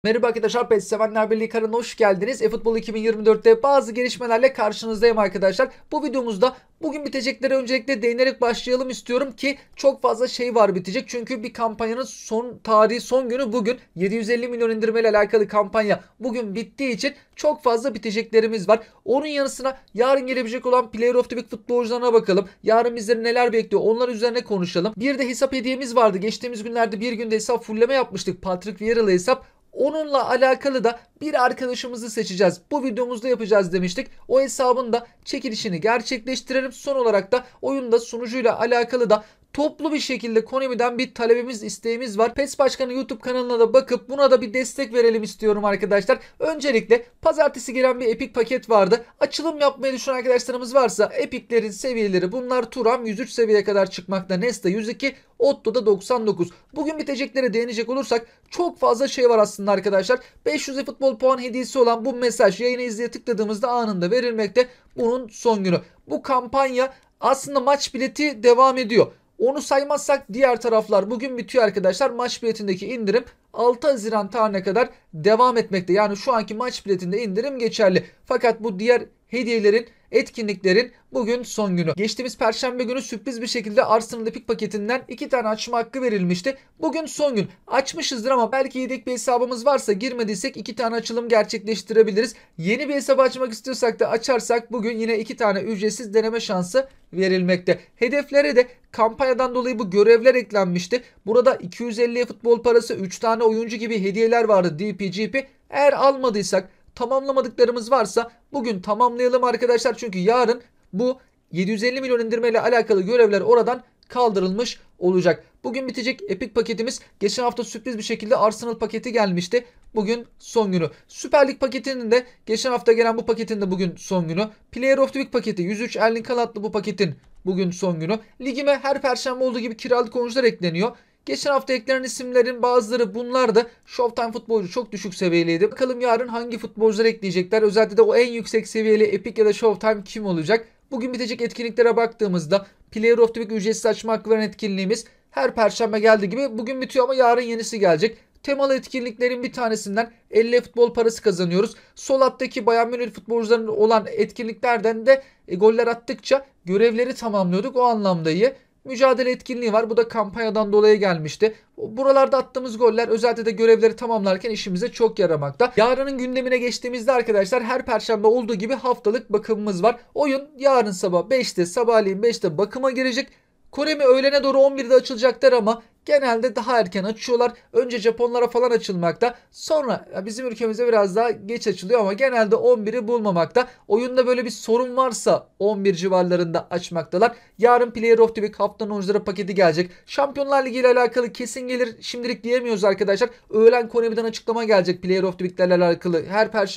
Merhaba arkadaşlar, PES Sevenler Birliği kanalına hoş geldiniz. eFootball 2024'te bazı gelişmelerle karşınızdayım arkadaşlar. Bu videomuzda bugün bitecekleri öncelikle değinerek başlayalım istiyorum ki çok fazla şey var bitecek. Çünkü bir kampanyanın son tarihi, son günü bugün. 750 milyon indirmeyle alakalı kampanya bugün bittiği için çok fazla biteceklerimiz var. Onun yanı sıra yarın gelebilecek olan Player of the Week futbolcularına bakalım. Yarın bizleri neler bekliyor, onlar üzerine konuşalım. Bir de hesap hediyemiz vardı. Geçtiğimiz günlerde bir günde hesap fulleme yapmıştık. Patrick Vieira'lı hesap. Onunla alakalı da bir arkadaşımızı seçeceğiz. Bu videomuzda yapacağız demiştik. O hesabın da çekilişini gerçekleştirelim. Son olarak da oyunda sunucuyla alakalı da toplu bir şekilde Konami'den bir talebimiz, isteğimiz var. PES Başkanı YouTube kanalına da bakıp buna da bir destek verelim istiyorum arkadaşlar. Öncelikle pazartesi gelen bir Epic paket vardı. Açılım yapmayı düşünen arkadaşlarımız varsa Epic'lerin seviyeleri bunlar. Turam 103 seviyeye kadar çıkmakta. Nesta 102, Otto'da 99. Bugün biteceklere değinecek olursak çok fazla şey var aslında arkadaşlar. 500 futbol puan hediyesi olan bu mesaj yayını izleye tıkladığımızda anında verilmekte. Bunun son günü. Bu kampanya aslında maç bileti devam ediyor. Onu saymazsak diğer taraflar bugün bitiyor arkadaşlar. Maç biletindeki indirim 6 Haziran tarihine kadar devam etmekte. Yani şu anki maç biletinde indirim geçerli. Fakat bu diğer hediyelerin, etkinliklerin bugün son günü. Geçtiğimiz perşembe günü sürpriz bir şekilde Arsenal Epic paketinden 2 tane açma hakkı verilmişti. Bugün son gün. Açmışızdır ama belki yedek bir hesabımız varsa girmediysek 2 tane açılım gerçekleştirebiliriz. Yeni bir hesap açmak istiyorsak da açarsak bugün yine 2 tane ücretsiz deneme şansı verilmekte. Hedeflere de kampanyadan dolayı bu görevler eklenmişti. Burada 250 futbol parası, 3 tane oyuncu gibi hediyeler vardı DPGP. Eğer almadıysak, tamamlamadıklarımız varsa bugün tamamlayalım arkadaşlar. Çünkü yarın bu 750 milyon indirmeyle alakalı görevler oradan kaldırılmış olacak. Bugün bitecek Epic paketimiz. Geçen hafta sürpriz bir şekilde Arsenal paketi gelmişti. Bugün son günü. Süper Lig paketinin de geçen hafta gelen bu paketin de bugün son günü. Player of the Week paketi 103 Erling Haaland'lı bu paketin bugün son günü. Ligime her perşembe olduğu gibi kiralık oyuncular ekleniyor. Geçen hafta eklenen isimlerin bazıları bunlar da Showtime futbolcu çok düşük seviyeliydi. Bakalım yarın hangi futbolcular ekleyecekler. Özellikle de o en yüksek seviyeli Epic ya da Showtime kim olacak? Bugün bitecek etkinliklere baktığımızda Player of the Week ücretsiz açma hakkı veren etkinliğimiz her perşembe geldiği gibi bugün bitiyor ama yarın yenisi gelecek. Temalı etkinliklerin bir tanesinden 50 futbol parası kazanıyoruz. Sol alttaki Bayern Münih futbolcularının olan etkinliklerden de goller attıkça görevleri tamamlıyorduk. O anlamda iyi. Mücadele etkinliği var. Bu da kampanyadan dolayı gelmişti. Buralarda attığımız goller özellikle de görevleri tamamlarken işimize çok yaramakta. Yarının gündemine geçtiğimizde arkadaşlar her perşembe olduğu gibi haftalık bakımımız var. Oyun yarın sabah 5'te, sabahleyin 5'te bakıma girecek. Konami öğlene doğru 11'de açılacaktır ama genelde daha erken açıyorlar. Önce Japonlara falan açılmakta. Sonra bizim ülkemizde biraz daha geç açılıyor ama genelde 11'i bulmamakta. Oyunda böyle bir sorun varsa 11 civarlarında açmaktalar. Yarın Player of the Week haftanın oyuncuları paketi gelecek. Şampiyonlar Ligi ile alakalı kesin gelir şimdilik diyemiyoruz arkadaşlar. Öğlen Konami'den açıklama gelecek Player of the Week ile alakalı.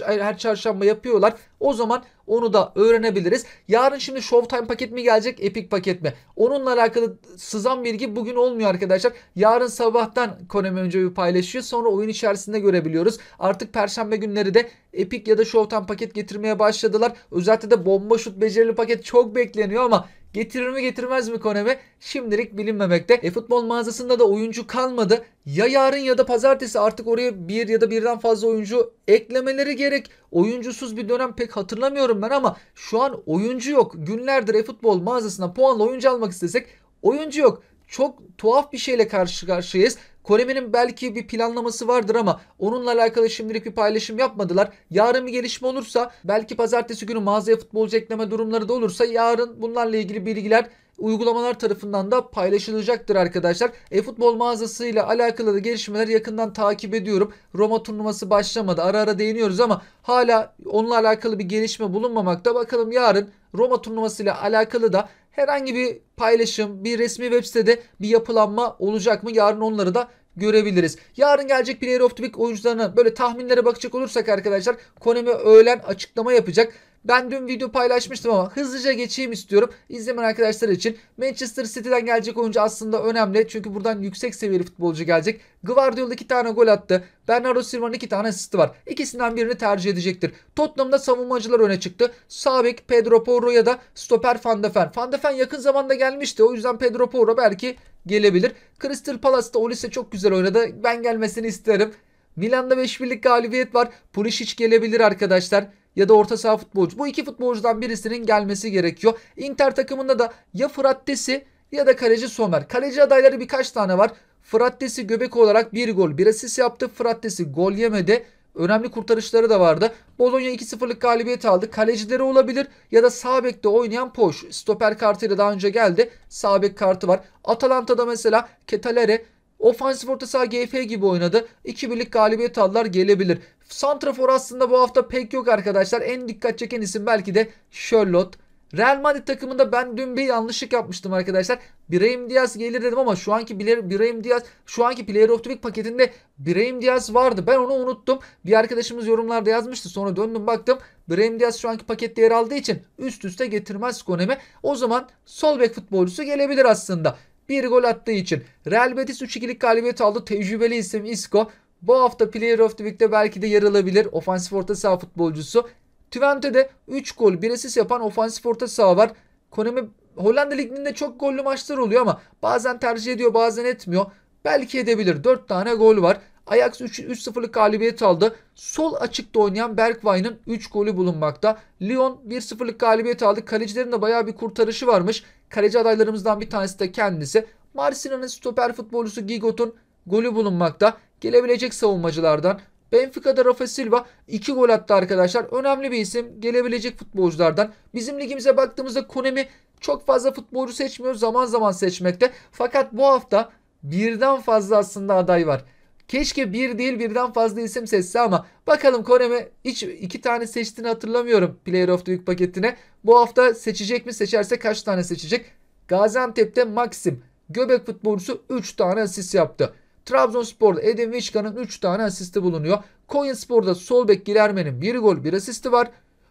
Her çarşamba yapıyorlar. O zaman onu da öğrenebiliriz. Yarın şimdi Showtime paket mi gelecek, Epic paket mi? Onunla alakalı sızan bilgi bugün olmuyor arkadaşlar. Yarın sabahtan Konami önce bir paylaşıyor. Sonra oyun içerisinde görebiliyoruz. Artık perşembe günleri de Epic ya da Showtime paket getirmeye başladılar. Özellikle de bomba şut becerili paket çok bekleniyor ama getirir mi getirmez mi Konami? Şimdilik bilinmemekte. Futbol mağazasında da oyuncu kalmadı. Ya yarın ya da pazartesi artık oraya bir ya da birden fazla oyuncu eklemeleri gerek. Oyuncusuz bir dönem pek hatırlamıyorum ben ama şu an oyuncu yok. Günlerdir futbol mağazasına puanla oyuncu almak istesek oyuncu yok. Çok tuhaf bir şeyle karşı karşıyayız. Konami'nin belki bir planlaması vardır ama onunla alakalı şimdilik bir paylaşım yapmadılar. Yarın bir gelişme olursa belki pazartesi günü mağazaya futbolcu ekleme durumları da olursa yarın bunlarla ilgili bilgiler uygulamalar tarafından da paylaşılacaktır arkadaşlar. Futbol mağazasıyla alakalı da gelişmeleri yakından takip ediyorum. Roma turnuvası başlamadı. Ara ara değiniyoruz ama hala onunla alakalı bir gelişme bulunmamakta. Bakalım yarın Roma turnuvasıyla alakalı da herhangi bir paylaşım, bir resmi web sitede bir yapılanma olacak mı? Yarın onları da görebiliriz. Yarın gelecek Player of the Week oyuncularına böyle tahminlere bakacak olursak arkadaşlar Konami öğlen açıklama yapacak. Ben dün video paylaşmıştım ama hızlıca geçeyim istiyorum. İzlemeyen arkadaşlar için. Manchester City'den gelecek oyuncu aslında önemli. Çünkü buradan yüksek seviyeli futbolcu gelecek. Guardiola 2 tane gol attı. Bernardo Silva'nın 2 tane asisti var. İkisinden birini tercih edecektir. Tottenham'da savunmacılar öne çıktı. Sağ bek Pedro Porro ya da stoper Van de Ven. Van de Ven yakın zamanda gelmişti. O yüzden Pedro Porro belki gelebilir. Crystal Palace'ta Olise çok güzel oynadı. Ben gelmesini isterim. Milan'da 5-1'lik galibiyet var. Pulisic gelebilir arkadaşlar. Ya da orta saha futbolcu. Bu iki futbolcudan birisinin gelmesi gerekiyor. Inter takımında da ya Frattesi ya da kaleci Sommer. Kaleci adayları birkaç tane var. Frattesi göbek olarak 1 gol 1 asist yaptı. Frattesi gol yemedi. Önemli kurtarışları da vardı. Bologna 2-0'lık galibiyet aldı. Kalecileri olabilir ya da sağ bekte oynayan Poş. Stoper kartıyla daha önce geldi. Sağ bek kartı var. Atalanta'da mesela Ketalere ofansif orta saha GF gibi oynadı. 2-1'lik galibiyet aldılar, gelebilir. Santrafor aslında bu hafta pek yok arkadaşlar. En dikkat çeken isim belki de Charlotte. Real Madrid takımında ben dün bir yanlışlık yapmıştım arkadaşlar. Brahim Diaz gelir dedim ama şu anki Player of the Week paketinde Brahim Diaz vardı. Ben onu unuttum. Bir arkadaşımız yorumlarda yazmıştı. Sonra döndüm baktım. Brahim Diaz şu anki pakette yer aldığı için üst üste getirmez Konemi. O zaman sol bek futbolcusu gelebilir aslında. Bir gol attığı için. Real Betis 3-2'lik galibiyet aldı. Tecrübeli isim Isco. Bu hafta Player of the Week'te belki de yer alabilir. Ofansif orta saha futbolcusu. Twente'de 3 gol 1 asist yapan ofansif orta saha var. Konemi Hollanda Ligi'nde çok gollü maçlar oluyor ama bazen tercih ediyor bazen etmiyor. Belki edebilir. 4 tane gol var. Ajax 3-0'lık galibiyet aldı. Sol açıkta oynayan Bergwijn'ın 3 golü bulunmakta. Lyon 1-0'lık galibiyet aldı. Kalecilerin de bayağı bir kurtarışı varmış. Kaleci adaylarımızdan bir tanesi de kendisi. Marsilya'nın stoper futbolcusu Gigot'un golü bulunmakta. Gelebilecek savunmacılardan. Benfica'da Rafa Silva 2 gol attı arkadaşlar. Önemli bir isim. Gelebilecek futbolculardan. Bizim ligimize baktığımızda Konemi çok fazla futbolcu seçmiyor. Zaman zaman seçmekte. Fakat bu hafta birden fazla aslında aday var. Keşke bir değil birden fazla isim seçse ama bakalım Konemi hiç 2 tane seçtiğini hatırlamıyorum Player of the Week paketine. Bu hafta seçecek mi? Seçerse kaç tane seçecek? Gaziantep'te Maxim göbek futbolcusu 3 tane asist yaptı. Trabzonspor'da Edin Vişkan'ın 3 tane asisti bulunuyor. Konyaspor'da sol bek Gilerme'nin 1 gol 1 asisti var.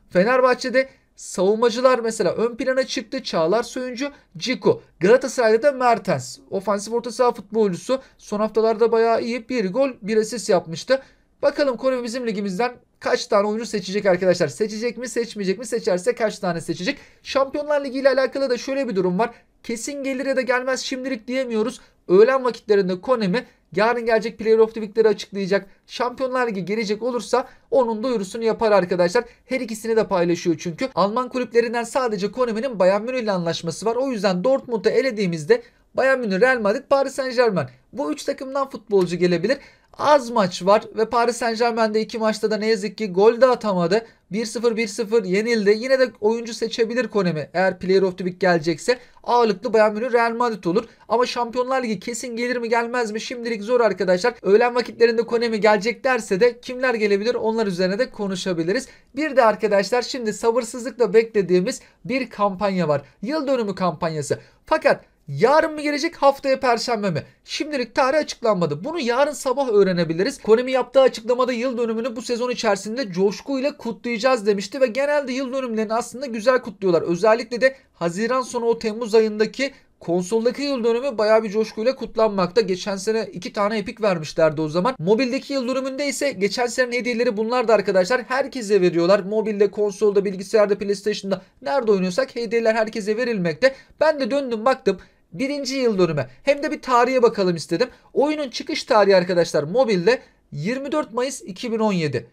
Fenerbahçe'de savunmacılar mesela ön plana çıktı. Çağlar Söyüncü, Ciku. Galatasaray'da da Mertens. Ofansif orta saha futbolcusu. Son haftalarda bayağı iyi. 1 gol 1 asist yapmıştı. Bakalım Kore bizim ligimizden kaç tane oyuncu seçecek arkadaşlar? Seçecek mi seçmeyecek mi? Seçerse kaç tane seçecek? Şampiyonlar Ligi ile alakalı da şöyle bir durum var. Kesin gelir ya da gelmez şimdilik diyemiyoruz. Öğlen vakitlerinde Konemi yarın gelecek Player of the Week'leri açıklayacak. Şampiyonlar Ligi gelecek olursa onun duyurusunu yapar arkadaşlar. Her ikisini de paylaşıyor çünkü. Alman kulüplerinden sadece Konemi'nin Bayern Münih ile anlaşması var. O yüzden Dortmund'u elediğimizde Bayern Münih, Real Madrid, Paris Saint-Germain. Bu 3 takımdan futbolcu gelebilir. Az maç var ve Paris Saint-Germain'de 2 maçta da ne yazık ki gol de atamadı. 1-0 1-0 yenildi. Yine de oyuncu seçebilir Konemi. Eğer Player of the Week gelecekse ağırlıklı Bayern Münih, Real Madrid olur. Ama Şampiyonlar Ligi kesin gelir mi gelmez mi? Şimdilik zor arkadaşlar. Öğlen vakitlerinde Konemi gelecek derse de kimler gelebilir? Onlar üzerine de konuşabiliriz. Bir de arkadaşlar şimdi sabırsızlıkla beklediğimiz bir kampanya var. Yıl dönümü kampanyası. Fakat yarın mı gelecek haftaya perşembe mi? Şimdilik tarih açıklanmadı. Bunu yarın sabah öğrenebiliriz. Konami yaptığı açıklamada yıl dönümünü bu sezon içerisinde coşkuyla kutlayacağız demişti ve genelde yıl dönümlerini aslında güzel kutluyorlar. Özellikle de Haziran sonu o Temmuz ayındaki konsoldaki yıl dönümü bayağı bir coşkuyla kutlanmakta. Geçen sene 2 tane Epic vermişlerdi o zaman. Mobildeki yıl dönümünde ise geçen senenin hediyeleri bunlardı arkadaşlar. Herkese veriyorlar. Mobilde, konsolda, bilgisayarda, PlayStation'da nerede oynuyorsak hediyeler herkese verilmekte. Ben de döndüm baktım. Birinci yıl dönümü. Hem de bir tarihe bakalım istedim. Oyunun çıkış tarihi arkadaşlar mobilde 24 Mayıs 2017.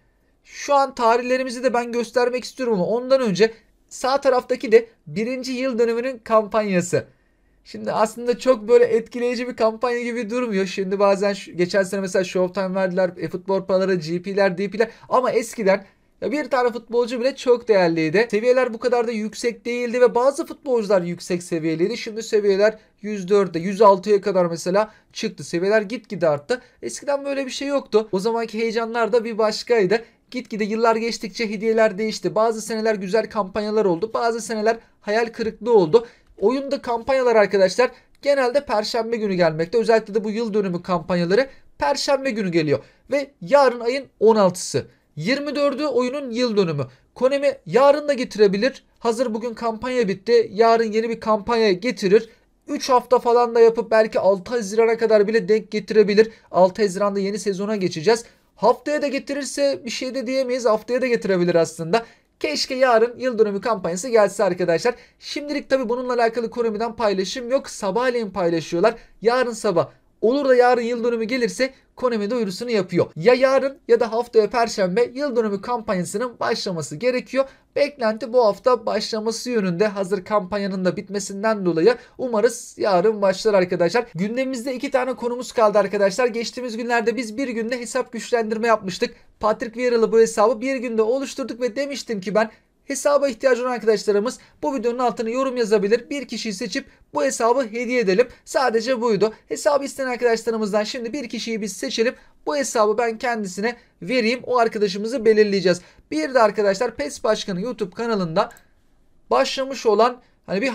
Şu an tarihlerimizi de ben göstermek istiyorum ama ondan önce sağ taraftaki de birinci yıl dönümünün kampanyası. Şimdi aslında çok böyle etkileyici bir kampanya gibi durmuyor. Şimdi bazen geçen sene mesela Showtime verdiler, eFootball paraları, GP'ler, DP'ler ama eskiden ya bir tane futbolcu bile çok değerliydi. Seviyeler bu kadar da yüksek değildi ve bazı futbolcular yüksek seviyeliydi. Şimdi seviyeler 104'e, 106'ya kadar mesela çıktı. Seviyeler gitgide arttı. Eskiden böyle bir şey yoktu. O zamanki heyecanlar da bir başkaydı. Gitgide yıllar geçtikçe hediyeler değişti. Bazı seneler güzel kampanyalar oldu. Bazı seneler hayal kırıklığı oldu. Oyunda kampanyalar arkadaşlar genelde perşembe günü gelmekte. Özellikle de bu yıl dönümü kampanyaları perşembe günü geliyor. Ve yarın ayın 16'sı. 24'ü oyunun yıl dönümü. Konami yarın da getirebilir. Hazır bugün kampanya bitti. Yarın yeni bir kampanya getirir. 3 hafta falan da yapıp belki 6 Haziran'a kadar bile denk getirebilir. 6 Haziran'da yeni sezona geçeceğiz. Haftaya da getirirse bir şey de diyemeyiz. Haftaya da getirebilir aslında. Keşke yarın yıl dönümü kampanyası gelse arkadaşlar. Şimdilik tabi bununla alakalı Konami'den paylaşım yok. Sabahleyin paylaşıyorlar. Yarın sabah Olur da yarın yıl dönümü gelirse Konami duyurusunu yapıyor. Ya yarın ya da haftaya Perşembe yıl dönümü kampanyasının başlaması gerekiyor. Beklenti bu hafta başlaması yönünde, hazır kampanyanın da bitmesinden dolayı umarız yarın başlar arkadaşlar. Gündemimizde 2 tane konumuz kaldı arkadaşlar. Geçtiğimiz günlerde biz bir günde hesap güçlendirme yapmıştık. Patrick Vieira'lı bu hesabı bir günde oluşturduk ve demiştim ki ben, hesaba ihtiyacı olan arkadaşlarımız bu videonun altına yorum yazabilir. Bir kişiyi seçip bu hesabı hediye edelim. Sadece buydu. Hesabı isteyen arkadaşlarımızdan şimdi bir kişiyi biz seçelim. Bu hesabı ben kendisine vereyim. O arkadaşımızı belirleyeceğiz. Bir de arkadaşlar PES Başkanı YouTube kanalında başlamış olan hani bir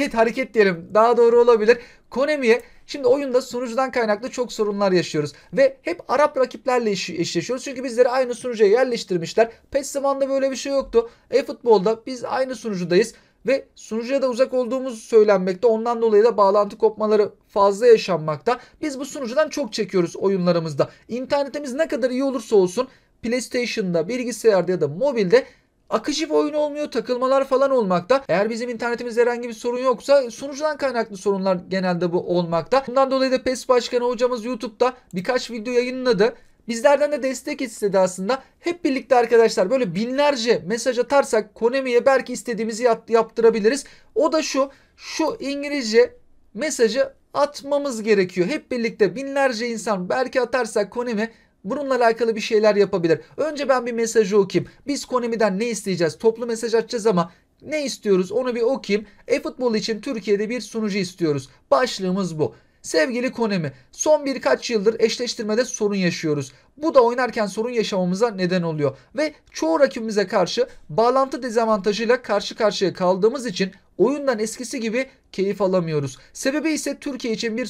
hareket diyelim, daha doğru olabilir. Konami'ye şimdi oyunda sunucudan kaynaklı çok sorunlar yaşıyoruz ve hep Arap rakiplerle eşleşiyoruz. Çünkü bizleri aynı sunucuya yerleştirmişler. PES zamanında böyle bir şey yoktu. E-futbolda biz aynı sunucudayız ve sunucuya da uzak olduğumuz söylenmekte. Ondan dolayı da bağlantı kopmaları fazla yaşanmakta. Biz bu sunucudan çok çekiyoruz oyunlarımızda. İnternetimiz ne kadar iyi olursa olsun PlayStation'da, bilgisayarda ya da mobilde akıcı bir oyun olmuyor, takılmalar falan olmakta. Eğer bizim internetimizde herhangi bir sorun yoksa sunucudan kaynaklı sorunlar genelde bu olmakta. Bundan dolayı da PES Başkanı hocamız YouTube'da birkaç video yayınladı. Bizlerden de destek istedi aslında. Hep birlikte arkadaşlar böyle binlerce mesaj atarsak Konami'ye belki istediğimizi yaptırabiliriz. O da şu İngilizce mesajı atmamız gerekiyor. Hep birlikte binlerce insan belki atarsak Konami bununla alakalı bir şeyler yapabilir. Önce ben bir mesajı okuyayım. Biz Konami'den ne isteyeceğiz? Toplu mesaj atacağız ama ne istiyoruz onu bir okuyayım. E-futbol için Türkiye'de bir sunucu istiyoruz. Başlığımız bu. Sevgili Konami, son birkaç yıldır eşleştirmede sorun yaşıyoruz. Bu da oynarken sorun yaşamamıza neden oluyor. Ve çoğu rakibimize karşı bağlantı dezavantajıyla karşı karşıya kaldığımız için oyundan eskisi gibi keyif alamıyoruz. Sebebi ise Türkiye için bir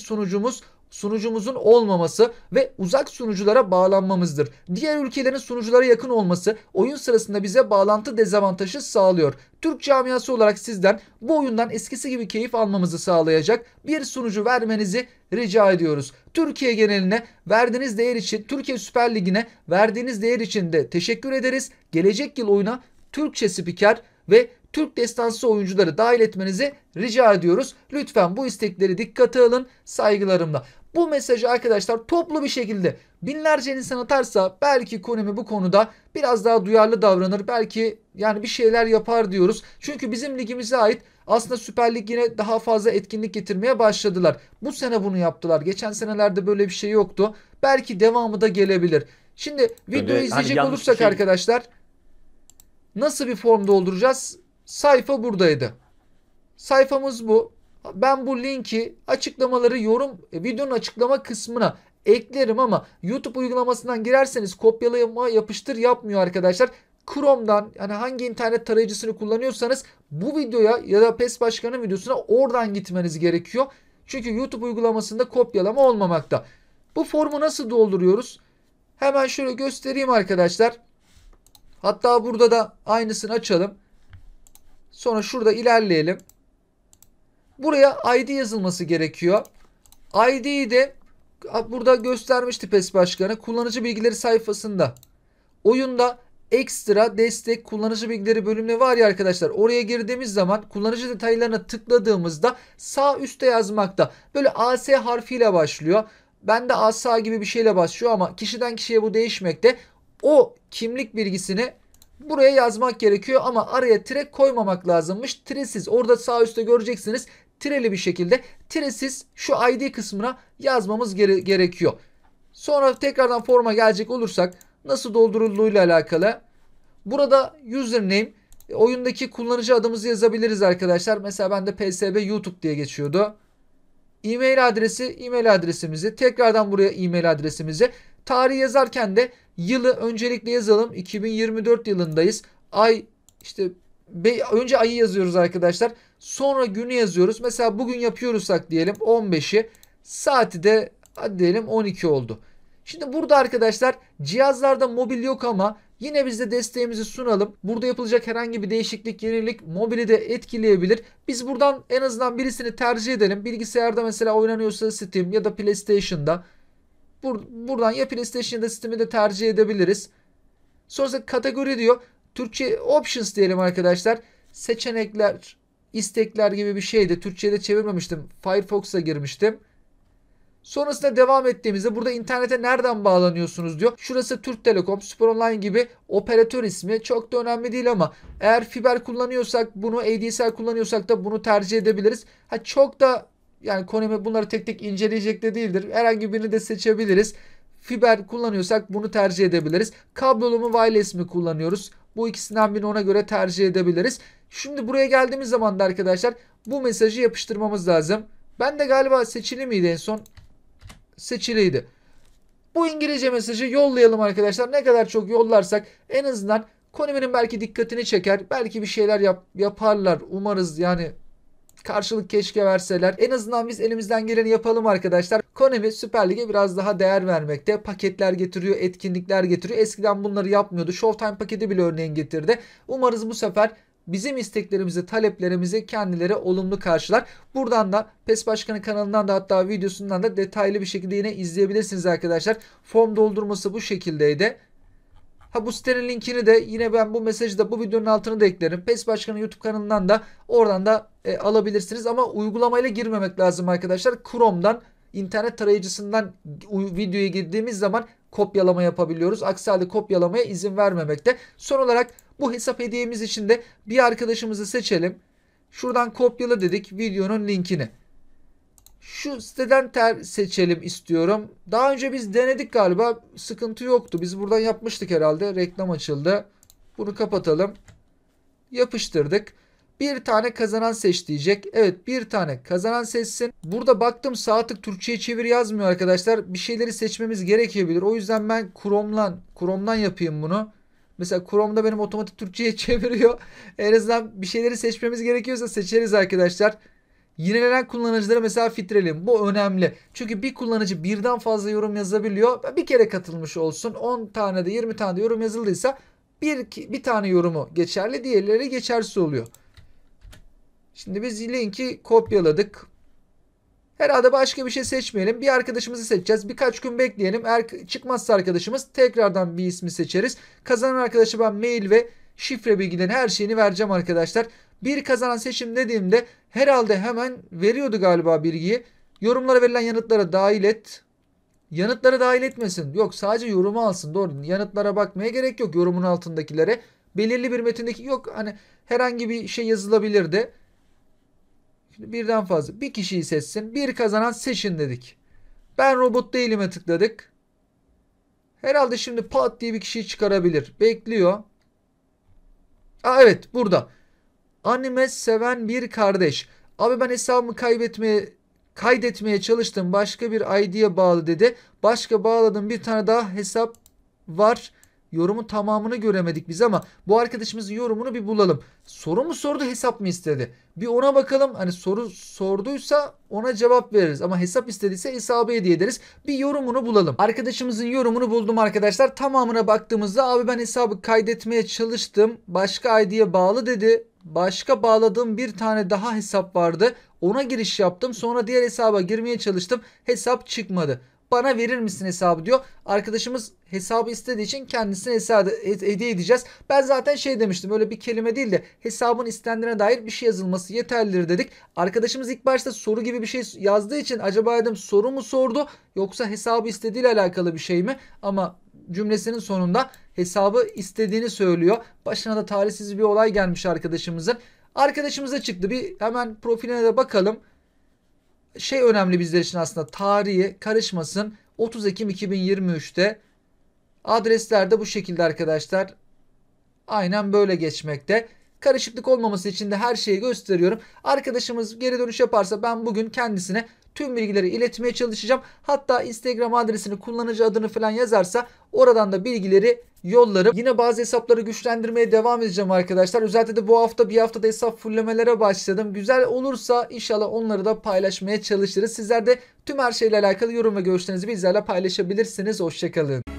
sunucumuzun olmaması ve uzak sunuculara bağlanmamızdır. Diğer ülkelerin sunuculara yakın olması oyun sırasında bize bağlantı dezavantajı sağlıyor. Türk camiası olarak sizden bu oyundan eskisi gibi keyif almamızı sağlayacak bir sunucu vermenizi rica ediyoruz. Türkiye geneline verdiğiniz değer için, Türkiye Süper Ligi'ne verdiğiniz değer için de teşekkür ederiz. Gelecek yıl oyuna Türkçe spiker ve Türk destansı oyuncuları dahil etmenizi rica ediyoruz. Lütfen bu istekleri dikkate alın, saygılarımla. Bu mesajı arkadaşlar toplu bir şekilde binlerce insan atarsa belki Konami bu konuda biraz daha duyarlı davranır. Belki yani bir şeyler yapar diyoruz. Çünkü bizim ligimize ait aslında Süper Lig yine daha fazla etkinlik getirmeye başladılar. Bu sene bunu yaptılar. Geçen senelerde böyle bir şey yoktu. Belki devamı da gelebilir. Şimdi videoyu izleyecek olursak arkadaşlar nasıl bir form dolduracağız? Sayfa buradaydı. Sayfamız bu. Ben bu linki açıklamaları videonun açıklama kısmına eklerim ama YouTube uygulamasından girerseniz kopyalama yapıştır yapmıyor arkadaşlar. Chrome'dan yani hangi internet tarayıcısını kullanıyorsanız bu videoya ya da PES Başkanı videosuna oradan gitmeniz gerekiyor. Çünkü YouTube uygulamasında kopyalama olmamakta. Bu formu nasıl dolduruyoruz? Hemen şöyle göstereyim arkadaşlar. Hatta burada da aynısını açalım. Sonra şurada ilerleyelim. Buraya ID yazılması gerekiyor. ID'yi de burada göstermişti PES Başkanı. Kullanıcı bilgileri sayfasında. Oyunda ekstra destek kullanıcı bilgileri bölümü var ya arkadaşlar. Oraya girdiğimiz zaman kullanıcı detaylarına tıkladığımızda sağ üstte yazmakta. Böyle AS harfiyle başlıyor. Bende ASA gibi bir şeyle başlıyor ama kişiden kişiye bu değişmekte. O kimlik bilgisini buraya yazmak gerekiyor ama araya tire koymamak lazımmış. Tiresiz orada sağ üstte göreceksiniz. Tireli bir şekilde tiresiz şu ID kısmına yazmamız gerekiyor. Sonra tekrardan forma gelecek olursak nasıl doldurulduğuyla alakalı. Burada username oyundaki kullanıcı adımızı yazabiliriz arkadaşlar. Mesela bende PSB YouTube diye geçiyordu. E-mail adresimizi tekrardan buraya e-mail adresimizi tarih yazarken de yılı öncelikle yazalım. 2024 yılındayız. Ay işte önce ayı yazıyoruz arkadaşlar. Sonra günü yazıyoruz. Mesela bugün yapıyoruzsak diyelim 15'i. Saati de hadi diyelim 12 oldu. Şimdi burada arkadaşlar cihazlarda mobil yok ama yine biz de desteğimizi sunalım. Burada yapılacak herhangi bir değişiklik, yenilik mobili de etkileyebilir. Biz buradan en azından birisini tercih edelim. Bilgisayarda mesela oynanıyorsa Steam ya da PlayStation'da. Buradan ya PlayStation'da Steam'i de tercih edebiliriz. Sonrasında kategori diyor. Türkçe options diyelim arkadaşlar. Seçenekler, istekler gibi bir şeydi. Türkçe'ye de çevirmemiştim. Firefox'a girmiştim. Sonrasında devam ettiğimizde burada internete nereden bağlanıyorsunuz diyor. Şurası Türk Telekom, Süper Online gibi operatör ismi. Çok da önemli değil ama eğer fiber kullanıyorsak bunu, ADSL kullanıyorsak da bunu tercih edebiliriz. Çok da yani Konami bunları tek tek inceleyecek de değildir. Herhangi birini de seçebiliriz. Fiber kullanıyorsak bunu tercih edebiliriz. Kablolu mu wireless mi kullanıyoruz? Bu ikisinden birini ona göre tercih edebiliriz. Şimdi buraya geldiğimiz zaman da arkadaşlar bu mesajı yapıştırmamız lazım. Ben de galiba seçili miydi en son? Seçiliydi. Bu İngilizce mesajı yollayalım arkadaşlar. Ne kadar çok yollarsak en azından Konami'nin belki dikkatini çeker. Belki bir şeyler yaparlar. Umarız yani karşılık keşke verseler. En azından biz elimizden geleni yapalım arkadaşlar. Konami Süper Lig'e biraz daha değer vermekte. Paketler getiriyor, etkinlikler getiriyor. Eskiden bunları yapmıyordu. Showtime paketi bile örneğin getirdi. Umarız bu sefer bizim isteklerimizi, taleplerimizi kendileri olumlu karşılar. Buradan da PES Başkanı kanalından da hatta videosundan da detaylı bir şekilde yine izleyebilirsiniz arkadaşlar. Form doldurması bu şekildeydi. Bu sitenin linkini de yine ben bu mesajı da bu videonun altına da eklerim. PES Başkanı YouTube kanalından da oradan da alabilirsiniz. Ama uygulamayla girmemek lazım arkadaşlar. Chrome'dan internet tarayıcısından videoya girdiğimiz zaman kopyalama yapabiliyoruz. Aksi halde kopyalamaya izin vermemekte. Son olarak bu hesap hediyemiz için de bir arkadaşımızı seçelim. Şuradan kopyala dedik videonun linkini. Şu siteden seçelim istiyorum. Daha önce biz denedik galiba. Sıkıntı yoktu. Biz buradan yapmıştık herhalde. Reklam açıldı. Bunu kapatalım. Yapıştırdık. Bir tane kazanan seç diyecek. Evet, bir tane kazanan seçsin. Burada baktım sağ tık Türkçe'ye çevir yazmıyor arkadaşlar. Bir şeyleri seçmemiz gerekebilir. O yüzden ben Chrome'dan yapayım bunu. Mesela Chrome'da benim otomatik Türkçe'ye çeviriyor. En azından bir şeyleri seçmemiz gerekiyorsa seçeriz arkadaşlar. Yinelenen kullanıcıları mesela filtreleyin. Bu önemli. Çünkü bir kullanıcı birden fazla yorum yazabiliyor. Bir kere katılmış olsun. 10 tane de 20 tane de yorum yazıldıysa bir tane yorumu geçerli. Diğerleri geçersiz oluyor. Şimdi biz linki kopyaladık. Herhalde başka bir şey seçmeyelim. Bir arkadaşımızı seçeceğiz. Birkaç gün bekleyelim. Eğer çıkmazsa arkadaşımız tekrardan bir ismi seçeriz. Kazanan arkadaşa ben mail ve şifre bilgilerini her şeyini vereceğim arkadaşlar. Bir kazanan seçim dediğimde herhalde hemen veriyordu galiba bilgiyi. Yorumlara verilen yanıtlara dahil et. Yanıtlara dahil etmesin. Yok, sadece yorumu alsın. Doğru. Yanıtlara bakmaya gerek yok yorumun altındakilere. Belirli bir metindeki yok. Hani herhangi bir şey yazılabilirdi. Şimdi birden fazla. Bir kişiyi seçsin. Bir kazanan seçin dedik. Ben robot değilime tıkladık. Herhalde şimdi pat diye bir kişiyi çıkarabilir. Bekliyor. Evet, burada. Anime seven bir kardeş. Abi ben hesabımı kaydetmeye çalıştım. Başka bir ID'ye bağlı dedi. Başka bağladığım bir tane daha hesap var. Yorumun tamamını göremedik biz ama bu arkadaşımızın yorumunu bir bulalım. Soru mu sordu, hesap mı istedi? Bir ona bakalım. Hani soru sorduysa ona cevap veririz. Ama hesap istediyse hesabı hediye ederiz. Bir yorumunu bulalım. Arkadaşımızın yorumunu buldum arkadaşlar. Tamamına baktığımızda abi ben hesabı kaydetmeye çalıştım. Başka ID'ye bağlı dedi. Başka bağladığım bir tane daha hesap vardı. Ona giriş yaptım. Sonra diğer hesaba girmeye çalıştım. Hesap çıkmadı. Bana verir misin hesabı diyor. Arkadaşımız hesabı istediği için kendisine hesabı hediye edeceğiz. Ben zaten şey demiştim, öyle bir kelime değil de hesabın istendiğine dair bir şey yazılması yeterlidir dedik. Arkadaşımız ilk başta soru gibi bir şey yazdığı için acaba dedim soru mu sordu yoksa hesabı istediğiyle alakalı bir şey mi? Ama cümlesinin sonunda hesabı istediğini söylüyor. Başına da talihsiz bir olay gelmiş arkadaşımızın. Arkadaşımıza çıktı, bir hemen profiline de bakalım. Şey önemli bizler için aslında, tarihi karışmasın. 30 Ekim 2023'te adresler de bu şekilde arkadaşlar. Aynen böyle geçmekte. Karışıklık olmaması için de her şeyi gösteriyorum. Arkadaşımız geri dönüş yaparsa ben bugün kendisine tüm bilgileri iletmeye çalışacağım. Hatta Instagram adresini, kullanıcı adını falan yazarsa oradan da bilgileri yollarım. Yine bazı hesapları güçlendirmeye devam edeceğim arkadaşlar. Özellikle de bu hafta bir haftada hesap fullemelere başladım. Güzel olursa inşallah onları da paylaşmaya çalışırız. Sizler de tüm her şeyle alakalı yorum ve görüşlerinizi bizlerle paylaşabilirsiniz. Hoşçakalın.